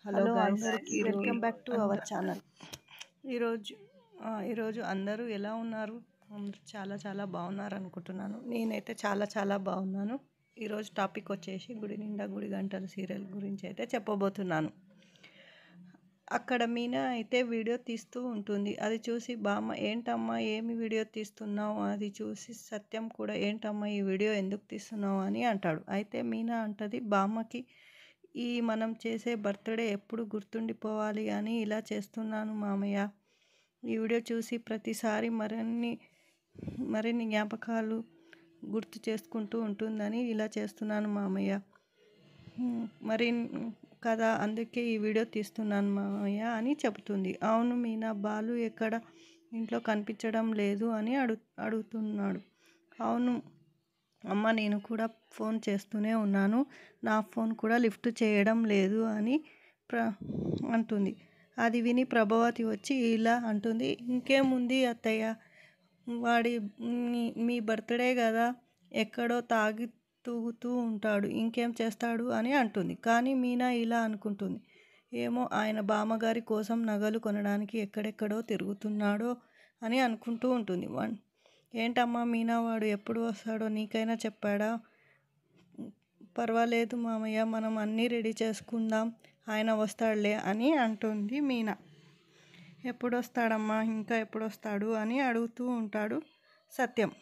Hello guys, అందరికీ welcome back to our channel. ఈరోజు అందరూ ఎలా ఉన్నారు? అందరూ చాలా చాలా బాగున్నారు అనుకుంటున్నాను. నేనైతే చాలా చాలా బాగున్నాను. ఈరోజు టాపిక్ వచ్చేసి గుడి నిండా గుడి గంటలు సీరియల్ గురించి అయితే చెప్పబోతున్నాను. అక్కడ మీనా అయితే వీడియో తీస్తూ ఉంటుంది. అది చూసి బామ్మ, ఏంటమ్మా ఏమి వీడియో తీస్తున్నావు? అది చూసి సత్యం కూడా, ఏంటమ్మా ఈ వీడియో ఎందుకు తీస్తున్నావు అని అంటాడు. అయితే మీనా అంటది, బామ్మకి మనం చేసే బర్త్డే ఎప్పుడు గుర్తుండిపోవాలి అని ఇలా చేస్తున్నాను మామయ్య. ఈ వీడియో చూసి ప్రతిసారి మరిన్ని జ్ఞాపకాలు గుర్తు చేసుకుంటూ ఉంటుందని ఇలా చేస్తున్నాను మామయ్య. మరి కదా, అందుకే ఈ వీడియో తీస్తున్నాను మామయ్య అని చెబుతుంది. అవును మీనా, బాలు ఎక్కడ ఇంట్లో కనిపించడం లేదు అని అడుగుతున్నాడు. అవును అమ్మ, నేను కూడా ఫోన్ చేస్తూనే ఉన్నాను, నా ఫోన్ కూడా లిఫ్ట్ చేయడం లేదు అని అంటుంది. అది విని ప్రభావతి వచ్చి ఇలా అంటుంది, ఇంకేముంది అత్తయ్య, వాడి మీ బర్త్డే కదా, ఎక్కడో తాగి తూగుతూ ఉంటాడు, ఇంకేం చేస్తాడు అని అంటుంది. కానీ మీనా ఇలా అనుకుంటుంది, ఏమో ఆయన బామ్మగారి కోసం నగలు కొనడానికి ఎక్కడెక్కడో తిరుగుతున్నాడో అని అనుకుంటూ ఉంటుంది. ఏంటమ్మా మీనా, వాడు ఎప్పుడు వస్తాడో నీకైనా చెప్పాడా? పర్వాలేదు మామయ్య, మనం అన్నీ రెడీ చేసుకుందాం, ఆయన వస్తాడులే అని అంటుంది మీనా. ఎప్పుడు వస్తాడమ్మా, ఇంకా ఎప్పుడు వస్తాడు అని అడుగుతూ ఉంటాడు సత్యం.